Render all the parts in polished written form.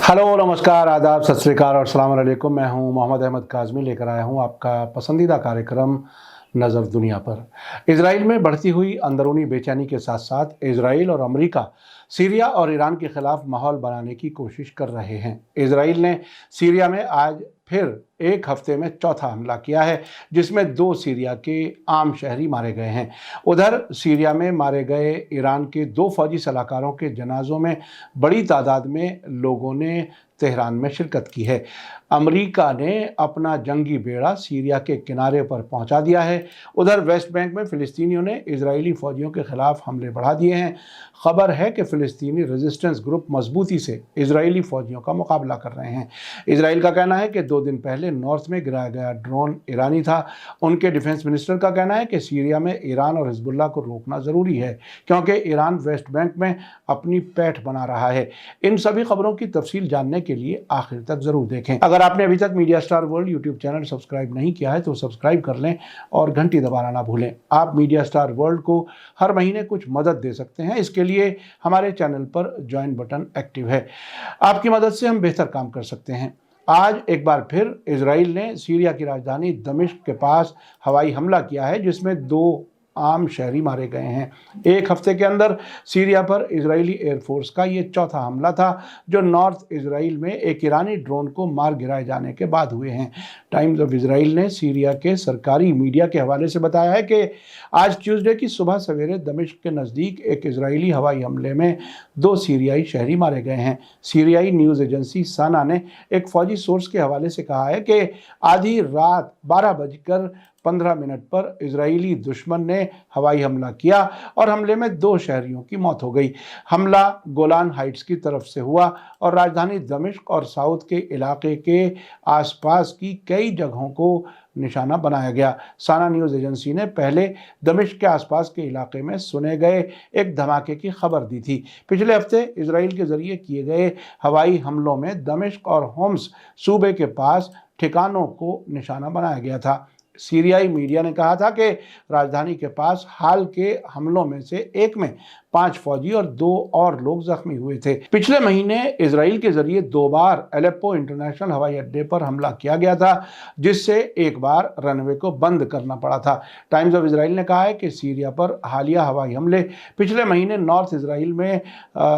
Hello, नमस्कार, आदाब, सत श्री अकाल और अस्सलाम वालेकुम। मैं हूं मोहम्मद अहमद काज़मी, लेकर आया हूं आपका पसंदीदा कार्यक्रम नज़र दुनिया पर। इजराइल में बढ़ती हुई अंदरूनी बेचैनी के साथ साथ इजराइल और अमेरिका सीरिया और ईरान के खिलाफ माहौल बनाने की कोशिश कर रहे हैं। इजराइल ने सीरिया में आज फिर एक हफ्ते में चौथा हमला किया है, जिसमें 2 सीरिया के आम शहरी मारे गए हैं। उधर सीरिया में मारे गए ईरान के 2 फौजी सलाहकारों के जनाजों में बड़ी तादाद में लोगों ने तेहरान में शिरकत की है। अमेरिका ने अपना जंगी बेड़ा सीरिया के किनारे पर पहुंचा दिया है। उधर वेस्ट बैंक में फ़िलिस्तीनियों ने इजरायली फ़ौजियों के खिलाफ हमले बढ़ा दिए हैं। खबर है कि फ़िलिस्तीनी रेजिस्टेंस ग्रुप मजबूती से इजरायली फ़ौजियों का मुकाबला कर रहे हैं। इजराइल का कहना है कि 2 दिन पहले नॉर्थ में गिराया गया ड्रोन ईरानी था। उनके डिफेंस मिनिस्टर का कहना है कि सीरिया में ईरान और हिजबुल्लाह को रोकना ज़रूरी है, क्योंकि ईरान वेस्ट बैंक में अपनी पैठ बना रहा है। इन सभी खबरों की तफसील जानने के लिए आखिर तक ज़रूर देखें। अगर आपने अभी तक media star world YouTube channel subscribe नहीं किया है तो सब्सक्राइब कर लें और घंटी दबाना ना भूलें। आप मीडिया स्टार वर्ल्ड को हर महीने कुछ मदद दे सकते हैं। इसके लिए हमारे चैनल पर ज्वाइन बटन एक्टिव है। आपकी मदद से हम बेहतर काम कर सकते हैं। आज एक बार फिर इजराइल ने सीरिया की राजधानी दमिश्क के पास हवाई हमला किया है, जिसमें 2 आम शहरी मारे गए हैं। एक हफ्ते के अंदर सीरिया पर इजरायली एयरफोर्स का ये चौथा हमला था, जो नॉर्थ इजराइल में एक ईरानी ड्रोन को मार गिराए जाने के बाद हुए हैं। टाइम्स ऑफ इजराइल ने सीरिया के सरकारी मीडिया के हवाले से बताया है कि आज ट्यूसडे की सुबह सवेरे दमिश्क के नज़दीक एक इजरायली हवाई हमले में 2 सीरियाई शहरी मारे गए हैं। सीरियाई न्यूज़ एजेंसी साना ने एक फौजी सोर्स के हवाले से कहा है कि आधी रात 12:15 पर इजरायली दुश्मन ने हवाई हमला किया और हमले में 2 शहरियों की मौत हो गई। हमला गोलान हाइट्स की तरफ से हुआ और राजधानी दमिश्क और साउथ के इलाके के आसपास की कई जगहों को निशाना बनाया गया। साना न्यूज़ एजेंसी ने पहले दमिश्क के आसपास के इलाके में सुने गए एक धमाके की खबर दी थी। पिछले हफ्ते इजराइल के जरिए किए गए हवाई हमलों में दमिश्क और होम्स सूबे के पास ठिकानों को निशाना बनाया गया था। सीरियाई मीडिया ने कहा था कि राजधानी के पास हाल के हमलों में से एक में 5 फौजी और 2 और लोग जख्मी हुए थे। पिछले महीने इजराइल के जरिए 2 बार एलेप्पो इंटरनेशनल हवाई अड्डे पर हमला किया गया था, जिससे एक बार रनवे को बंद करना पड़ा था। टाइम्स ऑफ इजराइल ने कहा है कि सीरिया पर हालिया हवाई हमले पिछले महीने नॉर्थ इजराइल में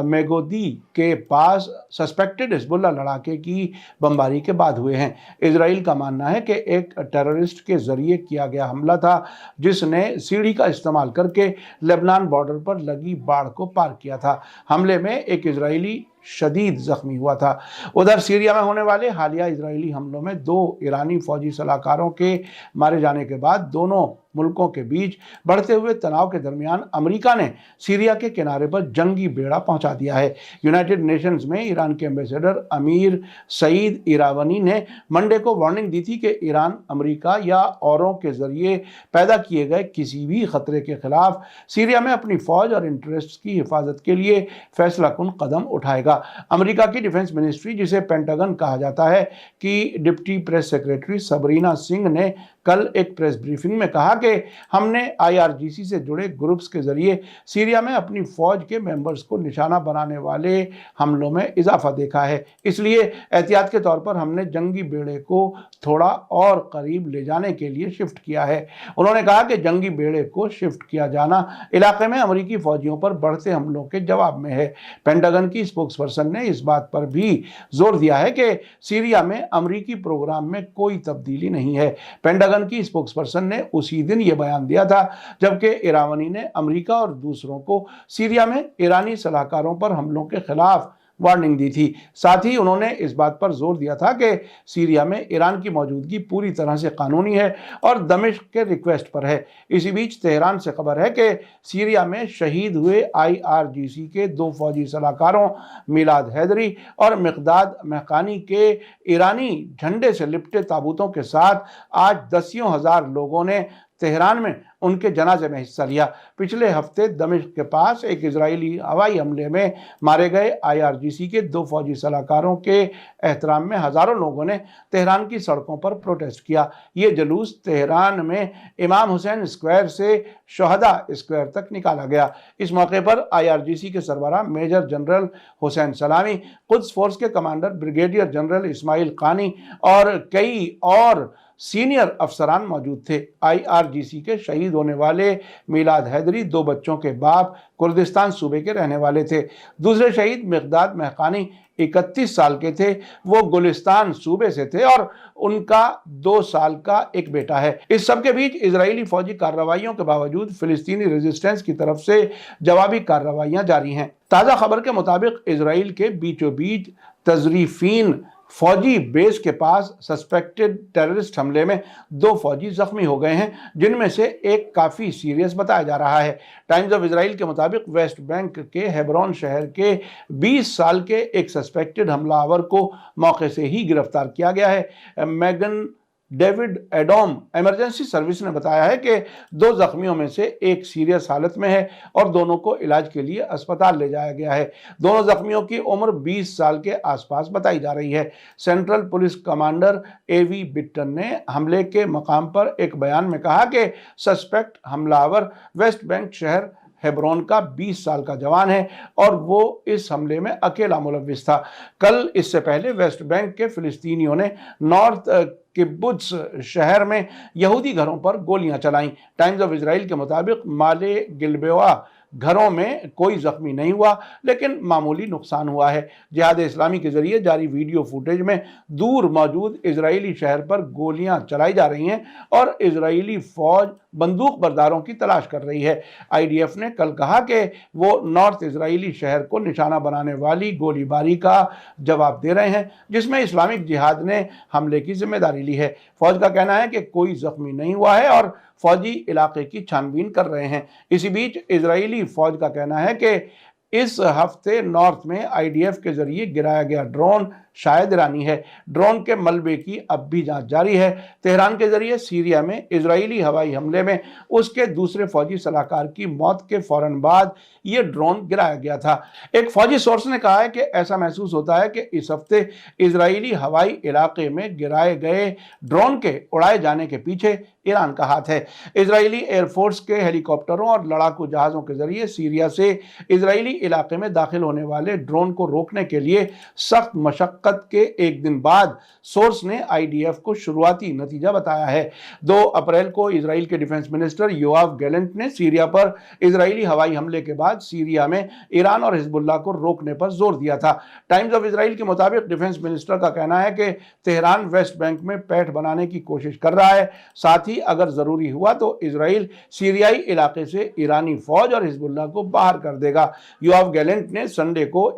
मेगोदी के पास सस्पेक्टेड हिजबुल्लाह लड़ाके की बमबारी के बाद हुए हैं। इजराइल का मानना है कि एक टेररिस्ट के जरिए किया गया हमला था, जिसने सीढ़ी का इस्तेमाल करके लेबनान बॉर्डर पर लगी बाढ़ को पार किया था। हमले में एक इजरायली शदीद जख्मी हुआ था। उधर सीरिया में होने वाले हालिया इजरायली हमलों में 2 ईरानी फौजी सलाहकारों के मारे जाने के बाद दोनों मुल्कों के बीच बढ़ते हुए तनाव के दरमियान अमेरिका ने सीरिया के किनारे पर जंगी बेड़ा पहुंचा दिया है। यूनाइटेड नेशंस में ईरान के एम्बेसडर अमीर सईद इरावनी ने मंडे को वार्निंग दी थी कि ईरान अमेरिका या औरों के जरिए पैदा किए गए किसी भी खतरे के खिलाफ सीरिया में अपनी फौज और इंटरेस्ट की हिफाजत के लिए फैसलाकुन कदम उठाएगा। अमेरिका की डिफेंस मिनिस्ट्री, जिसे पेंटागन कहा जाता है, कि deputy press secretary Sabrina Singh ने कल एक प्रेस ब्रीफिंग में कहा कि हमने IRGC से जुड़े ग्रुप्स के जरिए सीरिया में अपनी फौज के मेंबर्स को निशाना बनाने वाले हमलों में इजाफा देखा है। इसलिए एहतियात के तौर पर हमने जंगी बेड़े को थोड़ा और करीब ले जाने के लिए शिफ्ट किया है। उन्होंने कहा कि जंगी बेड़े को शिफ्ट किया जाना इलाके में अमेरिकी फौजियों पर बढ़ते हमलों के जवाब में है। पेंटागन की स्पोक्सपर्सन ने इस बात पर भी जोर दिया है कि सीरिया में अमेरिकी प्रोग्राम में कोई तब्दीली नहीं है। पेंटागन की स्पोक्सपर्सन ने उसी दिन यह बयान दिया था जबकि इरावनी ने अमेरिका और दूसरों को सीरिया में ईरानी सलाहकारों पर हमलों के खिलाफ वार्निंग दी थी। साथ ही उन्होंने इस बात पर जोर दिया था कि सीरिया में ईरान की मौजूदगी पूरी तरह से कानूनी है और दमिश्क के रिक्वेस्ट पर है। इसी बीच तेहरान से खबर है कि सीरिया में शहीद हुए IRGC के 2 फौजी सलाहकारों मिलाद हैदरी और मिकदाद महकानी के ईरानी झंडे से लिपटे ताबूतों के साथ आज दसियों हजार लोगों ने तेहरान में उनके जनाजे में हिस्सा लिया। पिछले हफ्ते दमिश्क के पास एक इजरायली हवाई हमले में मारे गए IRGC के 2 फौजी सलाहकारों के एहतराम में हजारों लोगों ने तेहरान की सड़कों पर प्रोटेस्ट किया। ये जुलूस तेहरान में इमाम हुसैन स्क्वायर से शोहदा स्क्वायर तक निकाला गया। इस मौके पर IRGC के सरबराह मेजर जनरल हुसैन सलामी, कुद्स फोर्स के कमांडर ब्रिगेडियर जनरल इस्माइल कानी और कई और सीनियर अफसरान मौजूद थे। IRGC के शहीद होने वाले मिलाद हैदरी 2 बच्चों के बाप कुर्दिस्तान सूबे के रहने वाले थे। दूसरे शहीद मिकदाद महकानी 31 साल के थे, वो गुलिस्तान सूबे से थे और उनका 2 साल का एक बेटा है। इस सब के बीच इजरायली फौजी कार्रवाइयों के बावजूद फिलिस्तीनी रेजिस्टेंस की तरफ से जवाबी कार्रवाइयां जारी हैं। ताज़ा खबर के मुताबिक इजराइल के बीचों बीच तजरीफीन फौजी बेस के पास सस्पेक्टेड टेररिस्ट हमले में 2 फौजी जख्मी हो गए हैं, जिनमें से एक काफ़ी सीरियस बताया जा रहा है। टाइम्स ऑफ इजराइल के मुताबिक वेस्ट बैंक के हेब्रोन शहर के 20 साल के एक सस्पेक्टेड हमलावर को मौके से ही गिरफ्तार किया गया है। मैगन डेविड एडोम इमरजेंसी सर्विस ने बताया है कि 2 जख्मियों में से एक सीरियस हालत में है और दोनों को इलाज के लिए अस्पताल ले जाया गया है। दोनों जख्मियों की उम्र 20 साल के आसपास बताई जा रही है। Central police commander AV Bittan ने हमले के मकाम पर एक बयान में कहा कि सस्पेक्ट हमलावर वेस्ट बैंक शहर हेब्रोन का 20 साल का जवान है और वो इस हमले में अकेला मुलव्विस था। कल इससे पहले वेस्ट बैंक के फिलिस्तीनियों ने नॉर्थ किब्बुत्स शहर में यहूदी घरों पर गोलियां चलाईं। टाइम्स ऑफ इजराइल के मुताबिक माले गिलबेवा घरों में कोई जख्मी नहीं हुआ, लेकिन मामूली नुकसान हुआ है। जिहाद इस्लामी के जरिए जारी वीडियो फुटेज में दूर मौजूद इजरायली शहर पर गोलियां चलाई जा रही हैं और इजरायली फौज बंदूक बरदारों की तलाश कर रही है। IDF ने कल कहा कि वो नॉर्थ इजरायली शहर को निशाना बनाने वाली गोलीबारी का जवाब दे रहे हैं, जिसमें इस्लामिक जिहाद ने हमले की जिम्मेदारी ली है। फौज का कहना है कि कोई जख्मी नहीं हुआ है और फौजी इलाके की छानबीन कर रहे हैं। इसी बीच इजरायली फौज का कहना है कि इस हफ्ते नॉर्थ में IDF के जरिए गिराया गया ड्रोन शायद ईरानी है। ड्रोन के मलबे की अब भी जांच जारी है। तेहरान के जरिए सीरिया में इजरायली हवाई हमले में उसके दूसरे फौजी सलाहकार की मौत के फौरन बाद यह ड्रोन गिराया गया था। एक फौजी सोर्स ने कहा है कि ऐसा महसूस होता है कि इस हफ्ते इजरायली हवाई इलाके में गिराए गए ड्रोन के उड़ाए जाने के पीछे ईरान का हाथ है। इजरायली एयरफोर्स के हेलीकॉप्टरों और लड़ाकू जहाज़ों के जरिए सीरिया से इजरायली इलाके में दाखिल होने वाले ड्रोन को रोकने के लिए सख्त मशक्कत के एक दिन बाद सोर्स ने IDF को शुरुआती नतीजा बताया है। 2 अप्रैल को इजराइल के डिफेंस मिनिस्टर योआव गैलेंट ने सीरिया पर इजरायली हवाई हमले के बाद सीरिया में ईरान और हिजबुल्लाह को रोकने पर जोर दिया था। टाइम्स ऑफ इजराइल के मुताबिक डिफेंस मिनिस्टर का कहना है कि तेहरान वेस्ट बैंक में पैठ बनाने की कोशिश कर रहा है। साथ ही अगर जरूरी हुआ तो इजराइल सीरियाई इलाके से ईरानी फौज और हिजबुल्लाह को बाहर कर देगा। योआव गैलेंट ने संडे को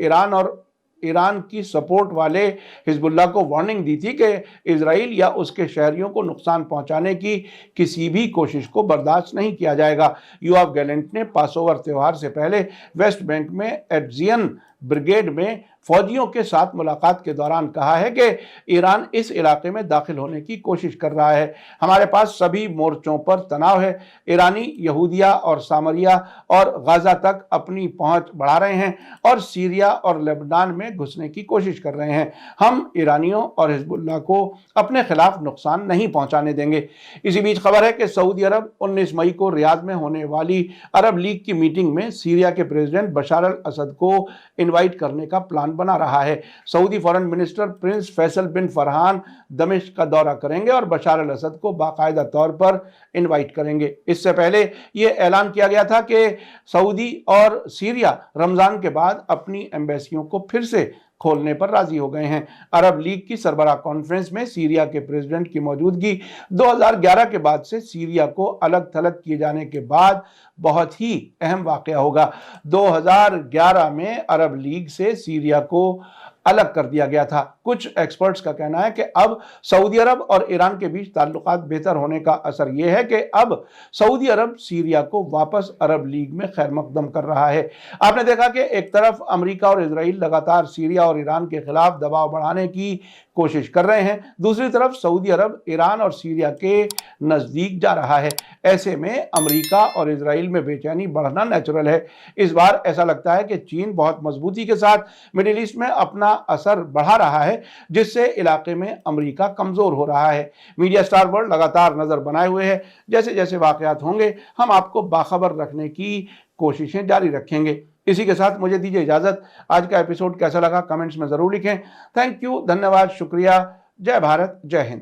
ईरान की सपोर्ट वाले हिजबुल्लाह को वार्निंग दी थी कि इजराइल या उसके शहरियों को नुकसान पहुंचाने की किसी भी कोशिश को बर्दाश्त नहीं किया जाएगा। योआव गैलेंट ने पासओवर त्योहार से पहले वेस्ट बैंक में एट्जियन ब्रिगेड में फौजियों के साथ मुलाकात के दौरान कहा है कि ईरान इस इलाके में दाखिल होने की कोशिश कर रहा है। हमारे पास सभी मोर्चों पर तनाव है। ईरानी यहूदिया और सामरिया और गाजा तक अपनी पहुंच बढ़ा रहे हैं और सीरिया और लेबनान में घुसने की कोशिश कर रहे हैं। हम ईरानियों और हिजबुल्लाह को अपने खिलाफ नुकसान नहीं पहुंचाने देंगे। इसी बीच खबर है कि सऊदी अरब 19 मई को रियाद में होने वाली अरब लीग की मीटिंग में सीरिया के प्रेसिडेंट बशार अल असद को इनवाइट करने का प्लान बना रहा है। Saudi foreign minister prince Faisal bin Farhan दमिश्क का दौरा करेंगे और बशार अल असद को बाकायदा तौर पर इनवाइट करेंगे। इससे पहले यह ऐलान किया गया था कि सऊदी और सीरिया रमजान के बाद अपनी एम्बेसियों को फिर से खोलने पर राजी हो गए हैं। अरब लीग की सरबराह कॉन्फ्रेंस में सीरिया के प्रेसिडेंट की मौजूदगी 2011 के बाद से सीरिया को अलग थलग किए जाने के बाद बहुत ही अहम वाकया होगा। 2011 में अरब लीग से सीरिया को अलग कर दिया गया था। कुछ एक्सपर्ट्स का कहना है कि अब सऊदी अरब और ईरान के बीच ताल्लुकात बेहतर होने का असर यह है कि अब सऊदी अरब सीरिया को वापस अरब लीग में खैर मकदम कर रहा है। आपने देखा कि एक तरफ अमेरिका और इजराइल लगातार सीरिया और ईरान के खिलाफ दबाव बढ़ाने की कोशिश कर रहे हैं, दूसरी तरफ सऊदी अरब ईरान और सीरिया के नजदीक जा रहा है। ऐसे में अमेरिका और इजराइल में बेचैनी बढ़ना नेचुरल है। इस बार ऐसा लगता है कि चीन बहुत मजबूती के साथ मिडिल ईस्ट में अपना असर बढ़ा रहा है, जिससे इलाके में अमेरिका कमजोर हो रहा है। मीडिया स्टार वर्ल्ड लगातार नजर बनाए हुए है। जैसे जैसे वाकयात होंगे हम आपको बाखबर रखने की कोशिशें जारी रखेंगे। इसी के साथ मुझे दीजिए इजाजत। आज का एपिसोड कैसा लगा कमेंट्स में जरूर लिखें। थैंक यू, धन्यवाद, शुक्रिया। जय भारत, जय हिंद।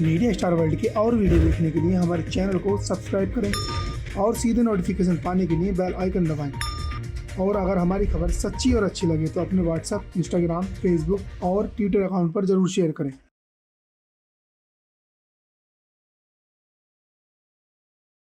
मीडिया स्टार वर्ल्ड के और वीडियो देखने के लिए हमारे चैनल को सब्सक्राइब करें और सीधे नोटिफिकेशन पाने के लिए बेल आइकन दबाएं। और अगर हमारी खबर सच्ची और अच्छी लगे तो अपने व्हाट्सएप, इंस्टाग्राम, फेसबुक और ट्विटर अकाउंट पर जरूर शेयर करें।